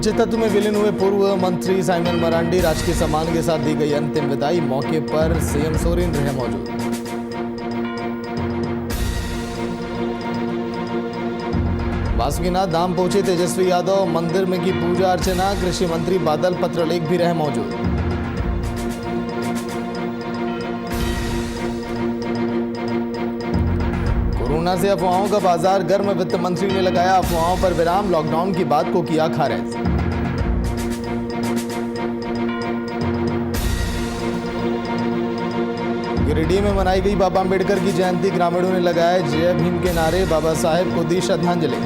पंचतत्व में विलीन हुए पूर्व मंत्री साइमन मरांडी राजकीय सम्मान के साथ दी गई अंतिम विदाई। मौके पर सीएम सोरेन रहे मौजूद। बासुकीनाथ धाम पहुंचे तेजस्वी यादव, मंदिर में की पूजा अर्चना। कृषि मंत्री बादल पत्रलेख भी रहे मौजूद। कोरोना से अफवाहों का बाजार गर्म, वित्त मंत्री ने लगाया अफवाहों पर विराम। लॉकडाउन की बात को किया खारिज। गिरिडीह में मनाई गई बाबा अंबेडकर की जयंती। ग्रामीणों ने लगाए जय भीम के नारे। बाबा साहेब को दी श्रद्धांजलि।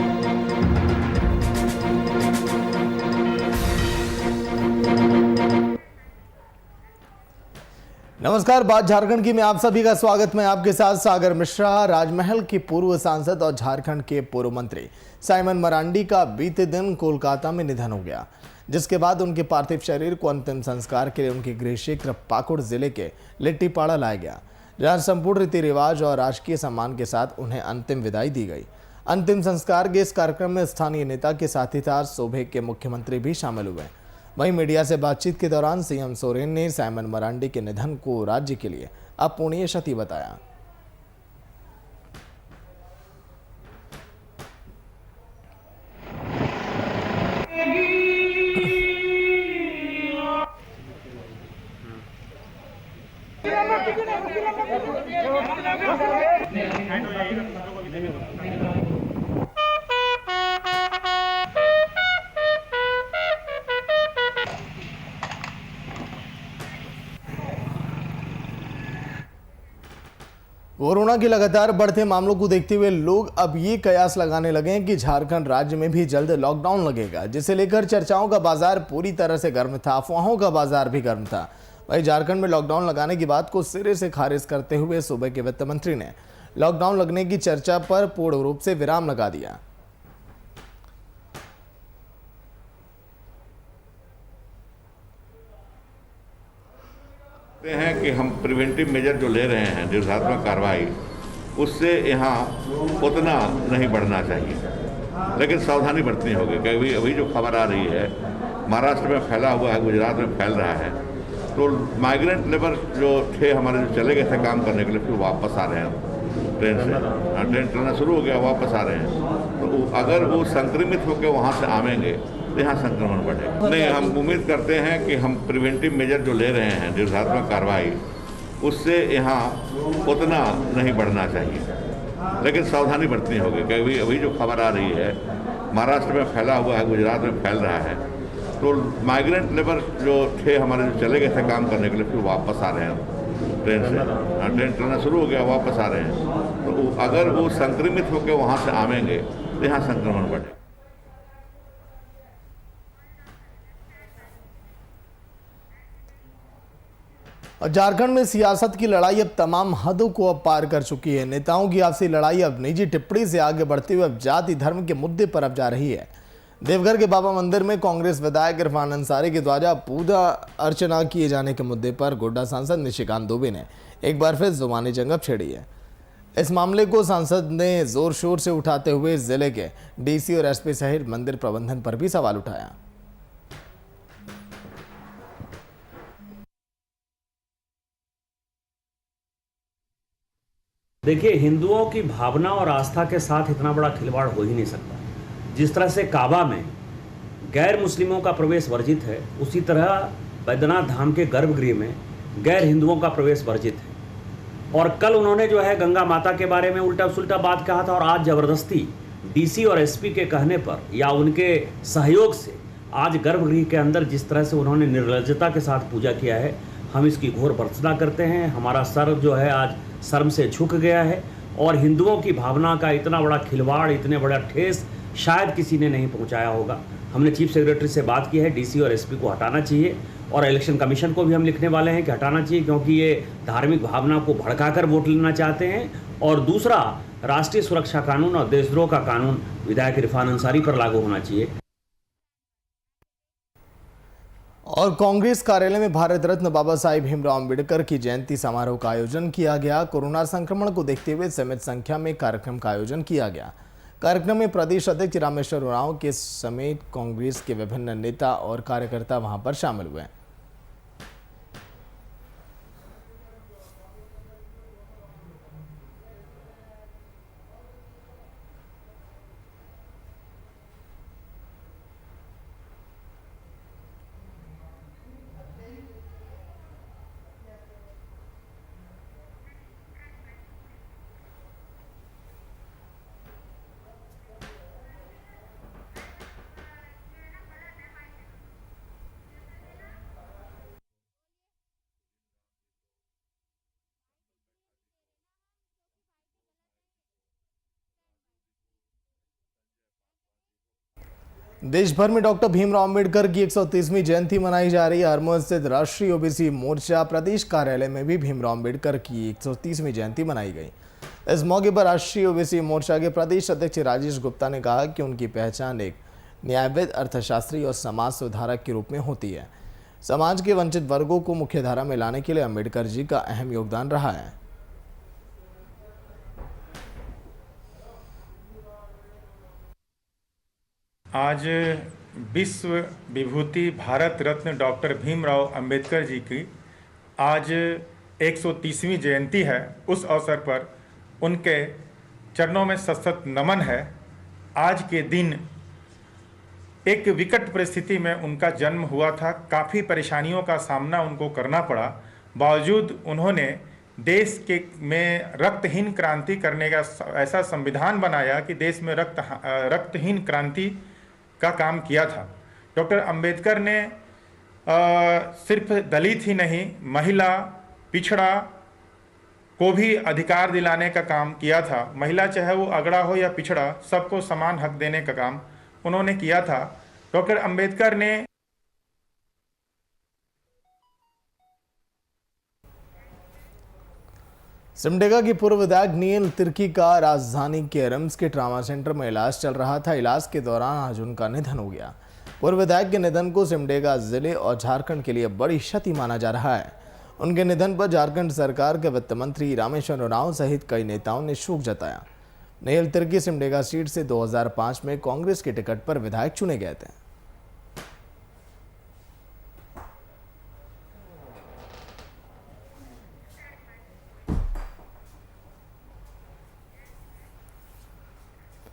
नमस्कार, बात झारखंड की में आप सभी का स्वागत। मैं आपके साथ सागर मिश्रा। राजमहल के पूर्व सांसद और झारखंड के पूर्व मंत्री साइमन मरांडी का बीते दिन कोलकाता में निधन हो गया, जिसके बाद उनके पार्थिव शरीर को अंतिम संस्कार के लिए उनके गृह क्षेत्र पाकुड़ जिले के लिट्टीपाड़ा लाया गया, जहां संपूर्ण रीति रिवाज और राजकीय सम्मान के साथ उन्हें अंतिम विदाई दी गई। अंतिम संस्कार के इस कार्यक्रम में स्थानीय नेता के साथ ही साथ सूबे के मुख्यमंत्री भी शामिल हुए। वहीं मीडिया से बातचीत के दौरान सीएम सोरेन ने साइमन मरांडी के निधन को राज्य के लिए अपूरणीय क्षति बताया। कोरोना के लगातार बढ़ते मामलों को देखते हुए लोग अब ये कयास लगाने लगे हैं कि झारखंड राज्य में भी जल्द लॉकडाउन लगेगा, जिसे लेकर चर्चाओं का बाजार पूरी तरह से गर्म था, अफवाहों का बाजार भी गर्म था। वहीं झारखंड में लॉकडाउन लगाने की बात को सिरे से खारिज करते हुए सूबे के वित्त मंत्री ने लॉकडाउन लगने की चर्चा पर पूर्ण रूप से विराम लगा दिया। हैं कि हम प्रिवेंटिव मेजर जो ले रहे हैं, निषेधात्मक कार्रवाई, उससे यहाँ उतना नहीं बढ़ना चाहिए, लेकिन सावधानी बरतनी होगी। क्योंकि अभी जो खबर आ रही है महाराष्ट्र में फैला हुआ है, गुजरात में फैल रहा है, तो माइग्रेंट लेबर जो थे हमारे, जो चले गए थे काम करने के लिए, फिर वापस आ रहे हैं ट्रेन से। ट्रेन चलना शुरू हो गया, वापस आ रहे हैं। तो अगर वो संक्रमित होकर वहाँ से आवेंगे तो यहाँ संक्रमण बढ़ेगा। नहीं, हम उम्मीद करते हैं कि हम प्रिवेंटिव मेजर जो ले रहे हैं, निषेधात्मक कार्रवाई, उससे यहाँ उतना नहीं बढ़ना चाहिए, लेकिन सावधानी बरतनी होगी। क्योंकि अभी जो खबर आ रही है महाराष्ट्र में फैला हुआ है, गुजरात में फैल रहा है, तो माइग्रेंट लेबर जो थे हमारे, जो चले गए थे काम करने के लिए, फिर वापस आ रहे हैं ट्रेन से। ट्रेन चलना शुरू हो गया, वापस आ रहे हैं। तो अगर वो संक्रमित होकर वहाँ से आवेंगे तो यहाँ संक्रमण बढ़ेगा। और झारखंड में सियासत की लड़ाई अब तमाम हदों को अब पार कर चुकी है। नेताओं की आपसी लड़ाई अब निजी टिप्पणी से आगे बढ़ते हुए अब जाति धर्म के मुद्दे पर अब जा रही है। देवघर के बाबा मंदिर में कांग्रेस विधायक इरफान अंसारी के द्वारा पूजा अर्चना किए जाने के मुद्दे पर गोड्डा सांसद निशिकांत दुबे ने एक बार फिर जुबानी जंग छेड़ी है। इस मामले को सांसद ने जोर शोर से उठाते हुए जिले के डीसी और एसपी सहित मंदिर प्रबंधन पर भी सवाल उठाया। देखिए, हिंदुओं की भावना और आस्था के साथ इतना बड़ा खिलवाड़ हो ही नहीं सकता। जिस तरह से काबा में गैर मुस्लिमों का प्रवेश वर्जित है, उसी तरह बैद्यनाथ धाम के गर्भगृह में गैर हिंदुओं का प्रवेश वर्जित है। और कल उन्होंने जो है गंगा माता के बारे में उल्टा सुल्टा बात कहा था, और आज जबरदस्ती डीसी और एसपी के कहने पर या उनके सहयोग से आज गर्भगृह के अंदर जिस तरह से उन्होंने निर्लज्जता के साथ पूजा किया है, हम इसकी घोर भर्त्सना करते हैं। हमारा सर जो है आज शर्म से झुक गया है, और हिंदुओं की भावना का इतना बड़ा खिलवाड़, इतने बड़ा ठेस शायद किसी ने नहीं पहुंचाया होगा। हमने चीफ सेक्रेटरी से बात की है, डीसी और एसपी को हटाना चाहिए, और इलेक्शन कमीशन को भी हम लिखने वाले हैं कि हटाना चाहिए, क्योंकि ये धार्मिक भावना को भड़काकर वोट लेना चाहते हैं। और दूसरा, राष्ट्रीय सुरक्षा कानून और देशद्रोह का कानून विधायक इरफान अंसारी पर लागू होना चाहिए। और कांग्रेस कार्यालय में भारत रत्न बाबा साहेब भीमराव अंबेडकर की जयंती समारोह का आयोजन किया गया। कोरोना संक्रमण को देखते हुए सीमित संख्या में कार्यक्रम का आयोजन किया गया। कार्यक्रम में प्रदेश अध्यक्ष रामेश्वर उरांव के समेत कांग्रेस के विभिन्न नेता और कार्यकर्ता वहां पर शामिल हुए। देश भर में डॉक्टर भीमराव अंबेडकर की 130वीं जयंती मनाई जा रही है। हरमोह स्थित राष्ट्रीय ओबीसी मोर्चा प्रदेश कार्यालय में भी भीमराव अंबेडकर की 130वीं जयंती मनाई गई। इस मौके पर राष्ट्रीय ओबीसी मोर्चा के प्रदेश अध्यक्ष राजेश गुप्ता ने कहा कि उनकी पहचान एक न्यायविद, अर्थशास्त्री और समाज सुधारक के रूप में होती है। समाज के वंचित वर्गों को मुख्यधारा में लाने के लिए अंबेडकर जी का अहम योगदान रहा है। आज विश्व विभूति भारत रत्न डॉक्टर भीमराव अंबेडकर जी की आज 130वीं जयंती है। उस अवसर पर उनके चरणों में सशक्त नमन है। आज के दिन एक विकट परिस्थिति में उनका जन्म हुआ था। काफ़ी परेशानियों का सामना उनको करना पड़ा, बावजूद उन्होंने देश के में रक्तहीन क्रांति करने का ऐसा संविधान बनाया कि देश में रक्तहीन क्रांति का काम किया था। डॉक्टर अंबेडकर ने सिर्फ दलित ही नहीं, महिला, पिछड़ा को भी अधिकार दिलाने का काम किया था। महिला चाहे वो अगड़ा हो या पिछड़ा, सबको समान हक देने का काम उन्होंने किया था। डॉक्टर अंबेडकर ने सिमडेगा की पूर्व विधायक नील तिर्की का राजधानी के रिम्स के ट्रामा सेंटर में इलाज चल रहा था। इलाज के दौरान आज उनका निधन हो गया। पूर्व विधायक के निधन को सिमडेगा जिले और झारखंड के लिए बड़ी क्षति माना जा रहा है। उनके निधन पर झारखंड सरकार के वित्त मंत्री रामेश्वर उरांव सहित कई नेताओं ने शोक जताया। नील तिर्की सिमडेगा सीट से 2005 में कांग्रेस के टिकट पर विधायक चुने गए थे।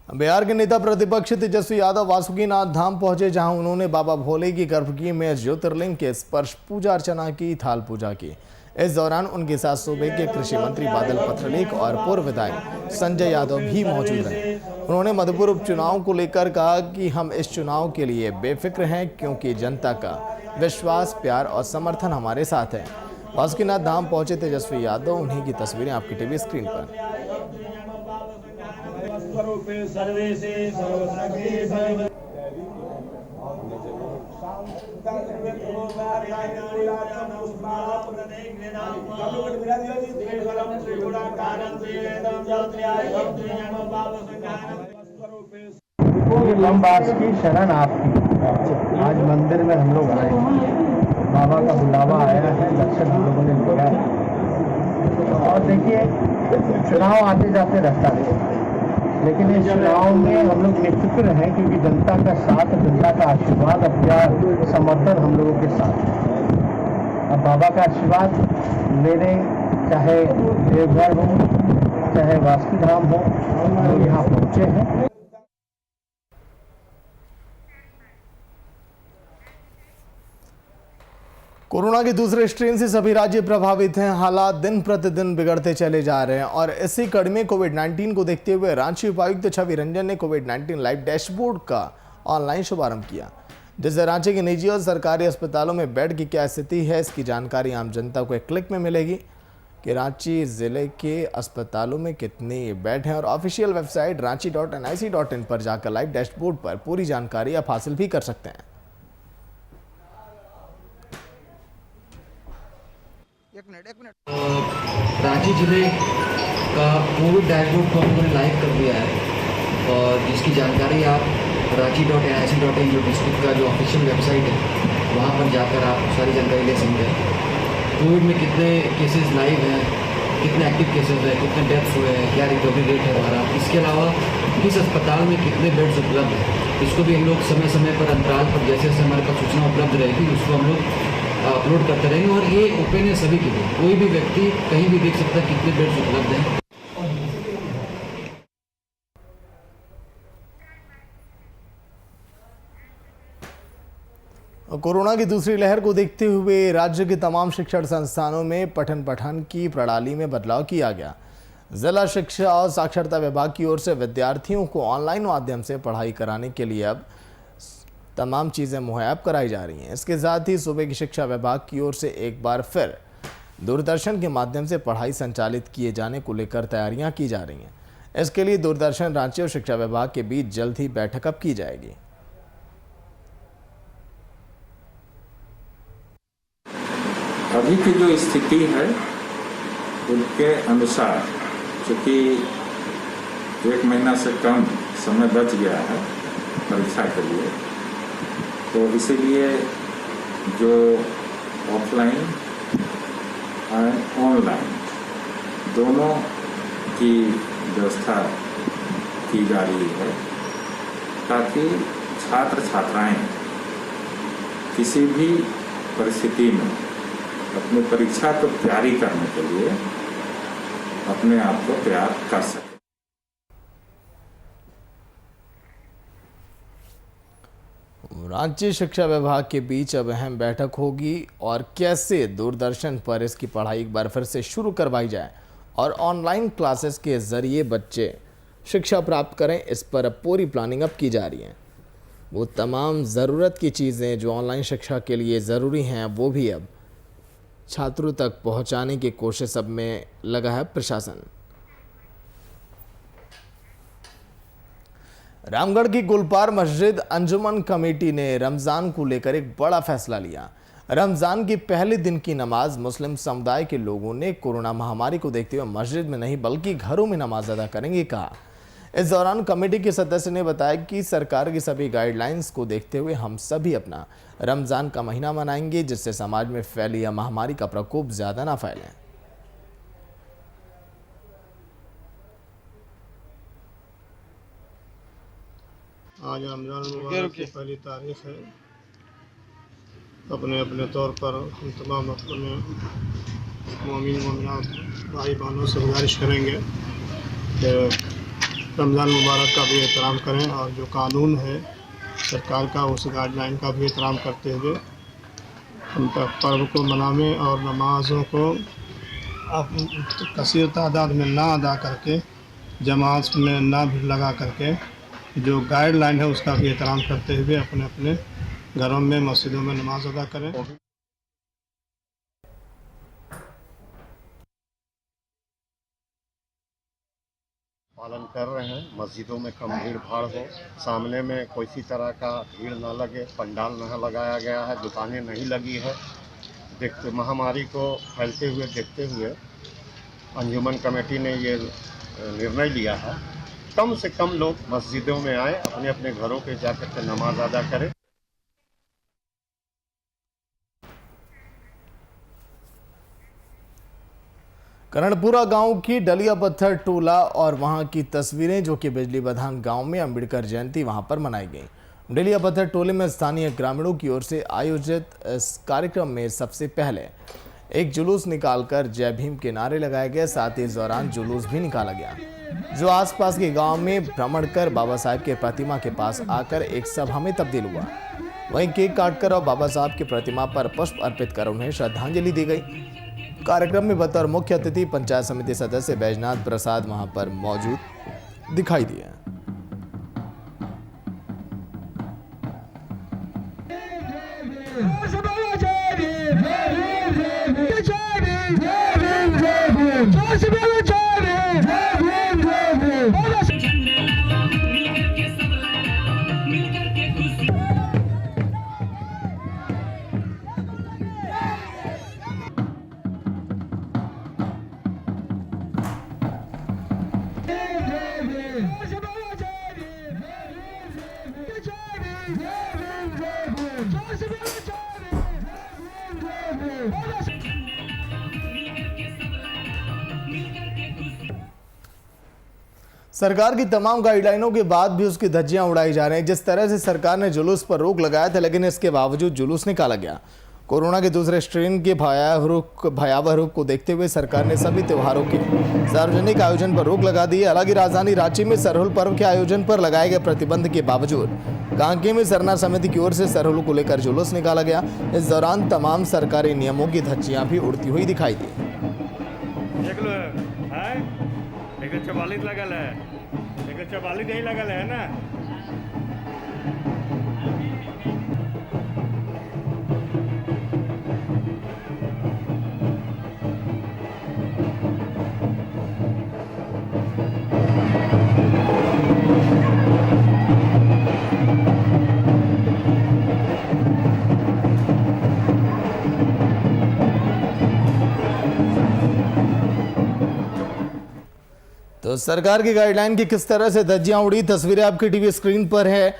बिहार के नेता प्रतिपक्ष तेजस्वी यादव वासुकीनाथ धाम पहुंचे, जहां उन्होंने बाबा भोले की गर्भगृह में ज्योतिर्लिंग के स्पर्श पूजा अर्चना की, थाल पूजा की। इस दौरान उनके साथ सूबे के कृषि मंत्री बादल पत्रलेख और पूर्व विधायक संजय यादव भी मौजूद रहे। उन्होंने मधुपुर उपचुनाव को लेकर कहा कि हम इस चुनाव के लिए बेफिक्र हैं, क्योंकि जनता का विश्वास, प्यार और समर्थन हमारे साथ है। वासुकीनाथ धाम पहुंचे तेजस्वी यादव, उन्हीं की तस्वीरें आपकी टीवी स्क्रीन पर। लंबास की शरण आपकी। आज मंदिर में हम लोग आए, बाबा का बुलावा आया है, दर्शन हम लोगों ने किया है। और देखिए, चुनाव आते जाते रहता है, लेकिन इस चुनाव में हम लोग निफिक्र हैं, क्योंकि जनता का साथ, जनता का आशीर्वाद और प्यार, समर्थन हम लोगों के साथ है। अब बाबा का आशीर्वाद लेने, चाहे देवघर हो, चाहे वासुकी धाम हो, हम लोग यहाँ पहुँचे हैं। कोरोना के दूसरे स्ट्रेन से सभी राज्य प्रभावित हैं। हालात दिन प्रतिदिन बिगड़ते चले जा रहे हैं और इसी कड़ी में कोविड-19 को देखते हुए रांची उपायुक्त छवि रंजन ने कोविड-19 लाइव डैशबोर्ड का ऑनलाइन शुभारंभ किया, जिससे रांची के निजी और सरकारी अस्पतालों में बेड की क्या स्थिति है, इसकी जानकारी आम जनता को एक क्लिक में मिलेगी कि रांची जिले के अस्पतालों में कितने बेड हैं। और ऑफिशियल वेबसाइट ranchi.nic.in पर जाकर लाइव डैशबोर्ड पर पूरी जानकारी आप हासिल भी कर सकते हैं। रांची जिले का कोविड डैशबोर्ड को हमने लाइव कर दिया है और जिसकी जानकारी आप ranchi.nic.in जो डिस्ट्रिक्ट का जो ऑफिशियल वेबसाइट है वहाँ पर जाकर आप सारी जानकारी ले सकते हैं। कोविड में कितने केसेस लाइव हैं, कितने एक्टिव केसेस है, कितने डेथ्स हुए हैं, क्या रिकवरी रेट है हमारा, इसके अलावा किस अस्पताल में कितने बेड्स उपलब्ध हैं, इसको भी हम लोग समय समय पर अंतराल पर जैसे जैसे हमारे पास सूचना उपलब्ध रहेगी उसको हम लोग अपलोड करते रहेंगे। और ये ओपन है सभी के लिए, कोई भी व्यक्ति कहीं भी देख सकता है कितने बेड्स उपलब्ध हैं। कोरोना की दूसरी लहर को देखते हुए राज्य के तमाम शिक्षण संस्थानों में पठन पाठन की प्रणाली में बदलाव किया गया। जिला शिक्षा और साक्षरता विभाग की ओर से विद्यार्थियों को ऑनलाइन माध्यम से पढ़ाई कराने के लिए अब तमाम चीज़ें मुहैया कराई जा रही हैं। इसके साथ ही सूबे की शिक्षा विभाग की ओर से एक बार फिर दूरदर्शन के माध्यम से पढ़ाई संचालित किए जाने को लेकर तैयारियां की जा रही हैं। इसके लिए दूरदर्शन रांची और शिक्षा विभाग के बीच जल्द ही बैठक अब की जाएगी। अभी की जो स्थिति है उनके अनुसार, चूँकि 1 महीना से कम समय बच गया है परीक्षा के लिए, तो इसीलिए जो ऑफलाइन और ऑनलाइन दोनों की व्यवस्था की जा रही है, ताकि छात्र छात्राएं किसी भी परिस्थिति में अपनी परीक्षा को तैयारी करने के लिए अपने आप को तैयार कर सके। रांची शिक्षा विभाग के बीच अब अहम बैठक होगी और कैसे दूरदर्शन पर इसकी पढ़ाई एक बार फिर से शुरू करवाई जाए और ऑनलाइन क्लासेस के जरिए बच्चे शिक्षा प्राप्त करें, इस पर अब पूरी प्लानिंग अब की जा रही है। वो तमाम ज़रूरत की चीज़ें जो ऑनलाइन शिक्षा के लिए ज़रूरी हैं वो भी अब छात्रों तक पहुंचाने की कोशिश अब में लगा है प्रशासन। रामगढ़ की गुलपार मस्जिद अंजुमन कमेटी ने रमज़ान को लेकर एक बड़ा फैसला लिया। रमज़ान के पहले दिन की नमाज मुस्लिम समुदाय के लोगों ने कोरोना महामारी को देखते हुए मस्जिद में नहीं बल्कि घरों में नमाज अदा करेंगे कहा। इस दौरान कमेटी के सदस्य ने बताया कि सरकार की सभी गाइडलाइंस को देखते हुए हम सभी अपना रमज़ान का महीना मनाएंगे, जिससे समाज में फैली यह महामारी का प्रकोप ज़्यादा ना फैले। आज रमज़ान मुबारक की पहली तारीख है। अपने अपने तौर पर हम तमाम अपने मोमिन मोमिनात भाई बहनों से गुजारिश करेंगे कि रमज़ान मुबारक का भी एहतराम करें और जो कानून है सरकार का उस गाइडलाइन का भी एहतराम करते हुए हम पर्व को मनाएं और नमाज़ों को कसीर तादाद में ना अदा करके, जमात में ना भी लगा करके जो गाइडलाइन है उसका भी एहतराम करते हुए अपने अपने घरों में मस्जिदों में नमाज अदा करें। पालन कर रहे हैं। मस्जिदों में कम भीड़ भाड़ हो, सामने में कोई सी तरह का भीड़ न लगे, पंडाल नहीं लगाया गया है, दुकानें नहीं लगी है। देखते महामारी को फैलते हुए देखते हुए अंजुमन कमेटी ने ये निर्णय लिया है कम से कम लोग मस्जिदों में आए, अपने अपने घरों पे जाकर के नमाज अदा करें। करणपुरा गांव की डलिया पत्थर टोला और वहां की तस्वीरें जो कि बिजली बधान गांव में अंबेडकर जयंती वहां पर मनाई गई। डलिया पत्थर टोले में स्थानीय ग्रामीणों की ओर से आयोजित इस कार्यक्रम में सबसे पहले एक जुलूस निकालकर जय भीम के नारे लगाए गए। साथ ही इस दौरान जुलूस भी निकाला गया जो आसपास के गांव में भ्रमण कर बाबा साहब के प्रतिमा के पास आकर एक सभा में तब्दील हुआ। वहीं केक काटकर और बाबा साहब की प्रतिमा पर पुष्प अर्पित कर उन्हें श्रद्धांजलि दी गई। कार्यक्रम में बतौर मुख्य अतिथि पंचायत समिति सदस्य बैजनाथ प्रसाद वहां पर मौजूद दिखाई दिए। सरकार की तमाम गाइडलाइनों के बाद भी उसकी धज्जियां उड़ाई जा रही हैं। जिस तरह से सरकार ने जुलूस पर रोक लगाया था, लेकिन इसके बावजूद जुलूस निकाला गया। कोरोना के दूसरे स्ट्रेन के भयावह रूप को देखते हुए सरकार ने सभी त्योहारों के सार्वजनिक आयोजन पर रोक लगा दी है। हालांकि राजधानी रांची में सरहुल पर्व के आयोजन पर लगाए गए प्रतिबंध के बावजूद कांके में सरना समिति की ओर से सरहुल को लेकर जुलूस निकाला गया। इस दौरान तमाम सरकारी नियमों की धज्जियां भी उड़ती हुई दिखाई दी। चवालीस लगल है, 44 नहीं लगल है ना। तो सरकार की गाइडलाइन की किस तरह से धज्जियां उड़ी, तस्वीरें आपकी टीवी स्क्रीन पर है।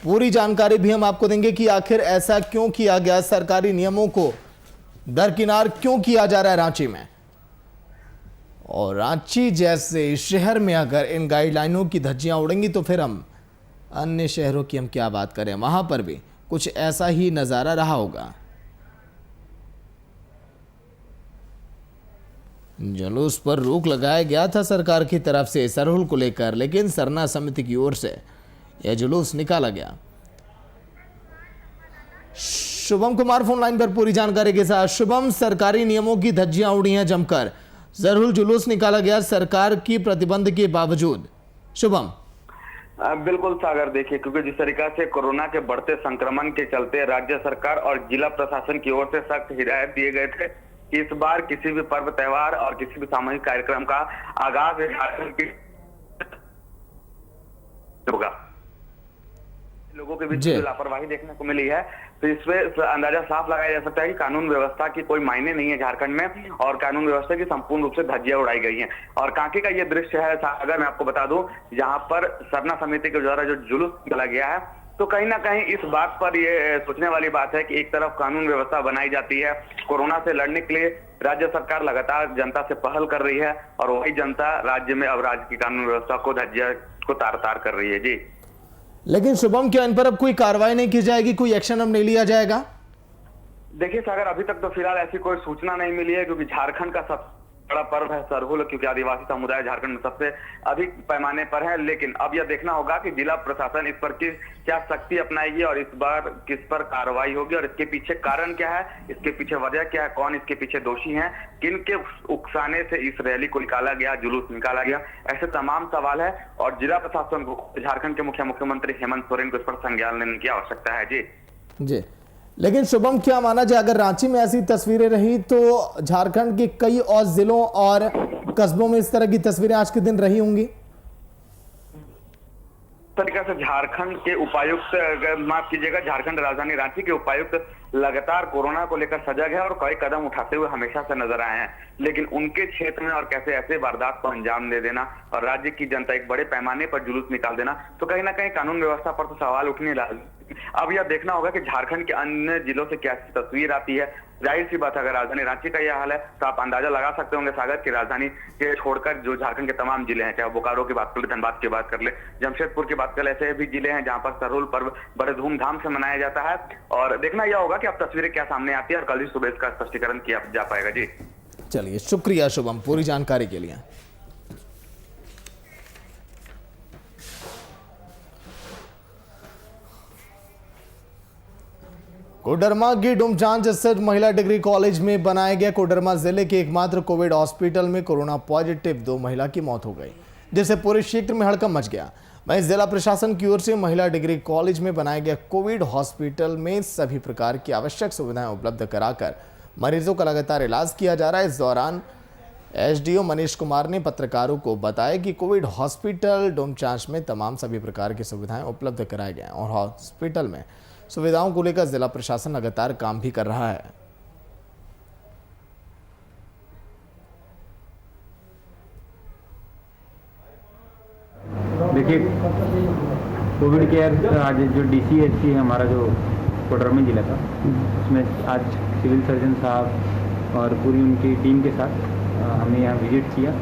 पूरी जानकारी भी हम आपको देंगे कि आखिर ऐसा क्यों किया गया, सरकारी नियमों को दरकिनार क्यों किया जा रहा है रांची में। और रांची जैसे शहर में अगर इन गाइडलाइनों की धज्जियां उड़ेंगी तो फिर हम अन्य शहरों की हम क्या बात करें, वहां पर भी कुछ ऐसा ही नजारा रहा होगा। जुलूस पर रोक लगाया गया था सरकार की तरफ से सरहुल को लेकर, लेकिन सरना समिति की ओर से यह जुलूस निकाला गया। शुभम कुमार फोन लाइन पर पूरी जानकारी के साथ। शुभम, सरकारी नियमों की धज्जियां उड़ी हैं जमकर, सरहुल जुलूस निकाला गया सरकार की प्रतिबंध के बावजूद। शुभम। बिल्कुल सागर, देखिए क्योंकि जिस तरीका से कोरोना के बढ़ते संक्रमण के चलते राज्य सरकार और जिला प्रशासन की ओर से सख्त हिदायत दिए गए थे कि इस बार किसी भी पर्व त्योहार और किसी भी सामूहिक कार्यक्रम का आगाज होगा। लोगों के बीच जो लापरवाही देखने को मिली है, तो इसमें अंदाजा साफ लगाया जा सकता है कि कानून व्यवस्था की कोई मायने नहीं है झारखंड में, और कानून व्यवस्था की संपूर्ण रूप से धज्जियां उड़ाई गई हैं। और कांके का ये दृश्य है सागर, मैं आपको बता दूं, जहां पर सरना समिति के द्वारा जो जुलूस निकाला गया है, तो कहीं ना कहीं इस बात पर ये सोचने वाली बात है कि एक तरफ कानून व्यवस्था बनाई जाती है, कोरोना से लड़ने के लिए राज्य सरकार लगातार जनता से पहल कर रही है, और वही जनता राज्य में अब राज्य की कानून व्यवस्था को धज्जियां को तार तार कर रही है। जी, लेकिन शुभम, क्या इन पर अब कोई कार्रवाई नहीं की जाएगी, कोई एक्शन अब नहीं लिया जाएगा? देखिए सागर, अभी तक तो फिलहाल ऐसी कोई सूचना नहीं मिली है, क्योंकि झारखंड का सबसे बड़ा पर्व है सरहुल, क्योंकि आदिवासी समुदाय झारखंड में सबसे अधिक पैमाने पर है। लेकिन अब यह देखना होगा कि जिला प्रशासन इस पर क्या सख्ती अपनाएगी और इस बार किस पर कार्रवाई होगी, और इसके पीछे कारण क्या है, इसके पीछे वजह क्या है, कौन इसके पीछे दोषी हैं, किन के उकसाने से इस रैली को निकाला गया, जुलूस निकाला गया, ऐसे तमाम सवाल है। और जिला प्रशासन को, झारखंड के मुख्यमंत्री हेमंत सोरेन को इस पर संज्ञान लेने की आवश्यकता है। जी, लेकिन शुभम, क्या माना जाए, अगर रांची में ऐसी तस्वीरें रही तो झारखंड के कई और जिलों और कस्बों में इस तरह की तस्वीरें आज के दिन रही होंगी? तरीका से झारखंड के उपायुक्त, माफ कीजिएगा, झारखंड राजधानी रांची के उपायुक्त लगातार कोरोना को लेकर सजग है और कई कदम उठाते हुए हमेशा से नजर आए हैं, लेकिन उनके क्षेत्र में और कैसे ऐसे वारदात को अंजाम दे देना और राज्य की जनता एक बड़े पैमाने पर जुलूस निकाल देना, तो कहीं ना कहीं कानून व्यवस्था पर तो सवाल उठने लगे। अब यह देखना होगा कि झारखंड के अन्य जिलों से कैसी तस्वीर आती है। जाहिर सी बात है, अगर राजधानी रांची का यह हाल है तो आप अंदाजा लगा सकते होंगे सागर की राजधानी के छोड़कर जो झारखंड के तमाम जिले हैं, चाहे बोकारो की बात कर ले, धनबाद की बात कर ले, जमशेदपुर की बात कर ले, ऐसे भी जिले हैं जहां पर सरहुल पर्व बड़े धूमधाम से मनाया जाता है। और देखना यह होगा कि अब तस्वीरें क्या सामने आती है और कल ही सुबह इसका स्पष्टीकरण किया जा पाएगा। जी, चलिए, शुक्रिया शुभम पूरी जानकारी के लिए। कोडरमा की डुमचांच स्थित महिला डिग्री कॉलेज में बनाया गया कोडरमा जिले के एकमात्र कोविड हॉस्पिटल में कोरोना पॉजिटिव 2 महिला की मौत हो गई, जिससे पूरे क्षेत्र में हड़कंप मच गया। वहीं जिला प्रशासन की ओर से महिला डिग्री कॉलेज में बनाया गया कोविड हॉस्पिटल में सभी प्रकार की आवश्यक सुविधाएं उपलब्ध कराकर मरीजों का लगातार इलाज किया जा रहा है। इस दौरान एसडीओ मनीष कुमार ने पत्रकारों को बताया कि कोविड हॉस्पिटल डुमचांच में तमाम सभी प्रकार की सुविधाएं उपलब्ध कराई गए और हॉस्पिटल में सुविधाओं को लेकर जिला प्रशासन लगातार काम भी कर रहा है। देखिए, कोविड केयर आज जो DCHC है हमारा, जो कोडरमा जिला का, उसमें आज सिविल सर्जन साहब और पूरी उनकी टीम के साथ हमने यहाँ विजिट किया,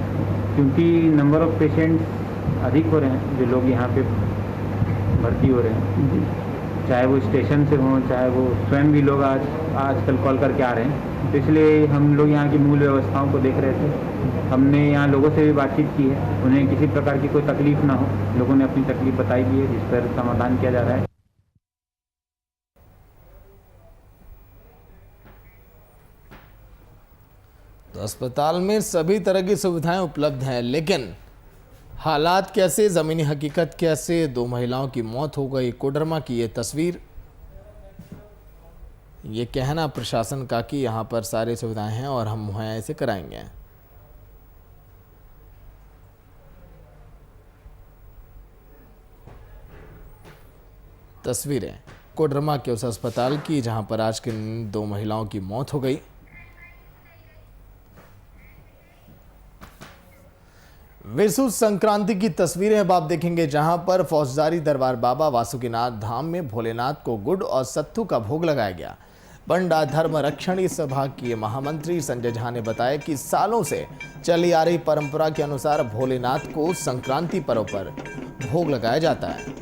क्योंकि नंबर ऑफ पेशेंट्स अधिक हो रहे हैं जो लोग यहाँ पे भर्ती हो रहे हैं, चाहे वो स्टेशन से हों, चाहे वो स्वयं भी लोग आजकल कॉल करके आ रहे हैं। तो इसलिए हम लोग यहाँ की मूल व्यवस्थाओं को देख रहे थे। हमने यहाँ लोगों से भी बातचीत की है, उन्हें किसी प्रकार की कोई तकलीफ ना हो। लोगों ने अपनी तकलीफ बताई भी है, जिस पर समाधान किया जा रहा है। तो अस्पताल में सभी तरह की सुविधाएं उपलब्ध हैं, लेकिन हालात कैसे, ज़मीनी हकीकत कैसे, 2 महिलाओं की मौत हो गई, कोडरमा की ये तस्वीर। ये कहना प्रशासन का कि यहाँ पर सारी सुविधाएं हैं और हम मुहैया इसे कराएंगे। तस्वीरें कोडरमा के उस अस्पताल की जहां पर आज के 2 महिलाओं की मौत हो गई। विशु संक्रांति की तस्वीरें अब आप देखेंगे, जहां पर फौजदारी दरबार बाबा वासुकीनाथ धाम में भोलेनाथ को गुड़ और सत्तू का भोग लगाया गया। पंडा धर्म रक्षणी सभा के महामंत्री संजय झा ने बताया कि सालों से चली आ रही परंपरा के अनुसार भोलेनाथ को संक्रांति पर्व पर भोग लगाया जाता है।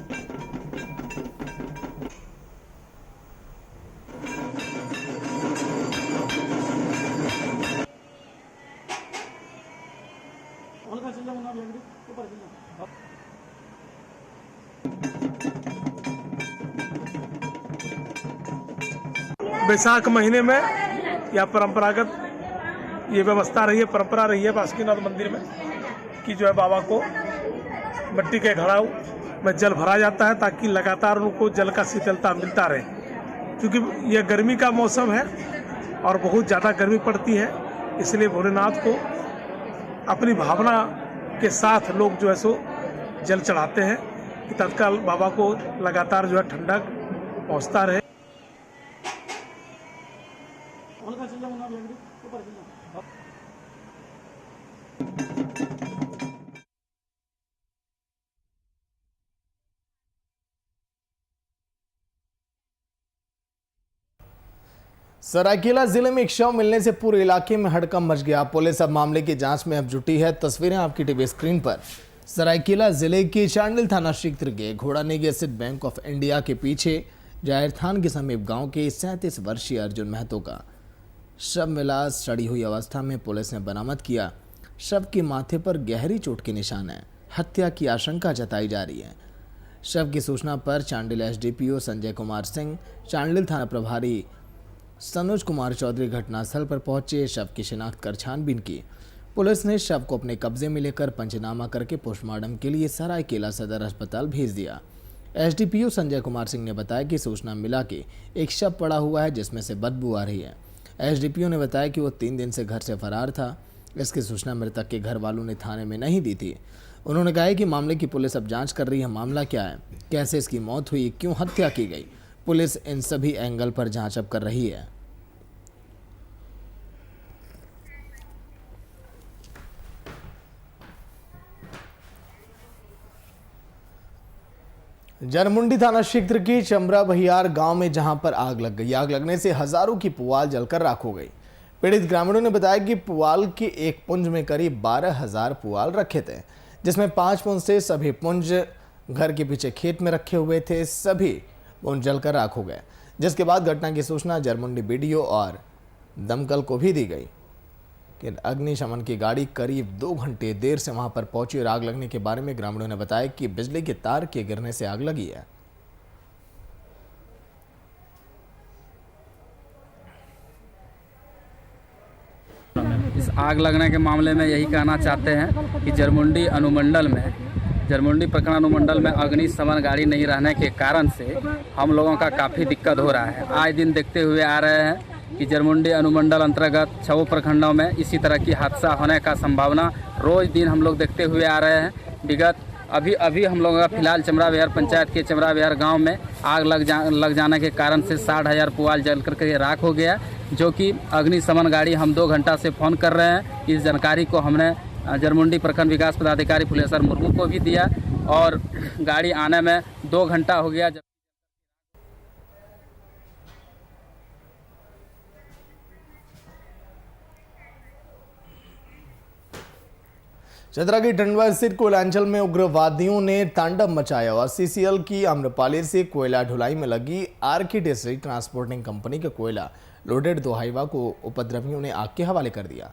बैसाख महीने में या परंपरागत ये व्यवस्था रही है, परंपरा रही है बासुकीनाथ मंदिर में कि जो है बाबा को मिट्टी के घड़ाऊ में जल भरा जाता है ताकि लगातार उनको जल का शीतलता मिलता रहे। क्योंकि यह गर्मी का मौसम है और बहुत ज़्यादा गर्मी पड़ती है, इसलिए भोलेनाथ को अपनी भावना के साथ लोग जो है सो जल चढ़ाते हैं कि तत्काल बाबा को लगातार जो है ठंडक पहुँचता रहे। सरायकेला जिले में एक शव मिलने से पूरे इलाके में हड़कंप मच गया। पुलिस अब मामले की जांच में अब जुटी है। तस्वीरें आपकी टीवी स्क्रीन पर। सरायकेला जिले के चांडिल थाना क्षेत्र के घोड़ानेगी स्थित बैंक ऑफ इंडिया के पीछे जाहिर थान के समीप गांव के 37 वर्षीय अर्जुन महतो का शव मिला। सड़ी हुई अवस्था में पुलिस ने बरामद किया। शव के माथे पर गहरी चोट के निशान हैं। हत्या की आशंका जताई जा रही है। शव की सूचना पर चांडिल एसडीपीओ संजय कुमार सिंह, चांडिल थाना प्रभारी सनोज कुमार चौधरी घटनास्थल पर पहुंचे। शव की शिनाख्त कर छानबीन की। पुलिस ने शव को अपने कब्जे में लेकर पंचनामा करके पोस्टमार्टम के लिए सरायकेला सदर अस्पताल भेज दिया। एसडीपीओ संजय कुमार सिंह ने बताया कि सूचना मिला कि एक शव पड़ा हुआ है जिसमें से बदबू आ रही है। एसडीपीओ ने बताया कि वो 3 दिन से घर से फरार था। इसकी सूचना मृतक के घर वालों ने थाने में नहीं दी थी। उन्होंने कहा कि मामले की पुलिस अब जांच कर रही है। मामला क्या है, कैसे इसकी मौत हुई, क्यों हत्या की गई, पुलिस इन सभी एंगल पर जांच अब कर रही है। जनमुंडी थाना क्षेत्र की चमरा बहियार गांव में जहां पर आग लग गई। आग लगने से हजारों की पुआल जलकर राख हो गई। पीड़ित ग्रामीणों ने बताया कि पुआल के एक पुंज में करीब 12,000 पुआल रखे थे, जिसमें 5 पुंज से सभी पुंज घर के पीछे खेत में रखे हुए थे। सभी पुंज जलकर राख हो गए, जिसके बाद घटना की सूचना जरमुंडी बीडीओ और दमकल को भी दी गई कि अग्निशमन की गाड़ी करीब 2 घंटे देर से वहां पर पहुंची और आग लगने के बारे में ग्रामीणों ने बताया कि बिजली के तार के गिरने से आग लगी है। इस आग लगने के मामले में यही कहना चाहते हैं कि जरमुंडी अनुमंडल में, जरमुंडी प्रखंड अनुमंडल में अग्निशमन गाड़ी नहीं रहने के कारण से हम लोगों का काफ़ी दिक्कत हो रहा है। आए दिन देखते हुए आ रहे हैं कि जरमुंडी अनुमंडल अंतर्गत 6 प्रखंडों में इसी तरह की हादसा होने का संभावना रोज दिन हम लोग देखते हुए आ रहे हैं। विगत अभी हम लोगों का फिलहाल चमरा विहार पंचायत के चमरा विहार गांव में आग लग जाने के कारण से 60,000 पुआल जल करके राख हो गया, जो कि अग्निशमन गाड़ी हम 2 घंटा से फ़ोन कर रहे हैं। इस जानकारी को हमने जरमुंडी प्रखंड विकास पदाधिकारी फुलेश्वर मुर्मू को भी दिया और गाड़ी आने में 2 घंटा हो गया। चतरा की टंडवा स्थित कोयलांचल में उग्रवादियों ने तांडव मचाया और CCL की आम्रपाली से कोयला ढुलाई में लगी आर्किटेक्चर ट्रांसपोर्टिंग कंपनी का कोयला लोडेड 2 हाईवा को उपद्रवियों ने आग के हवाले कर दिया।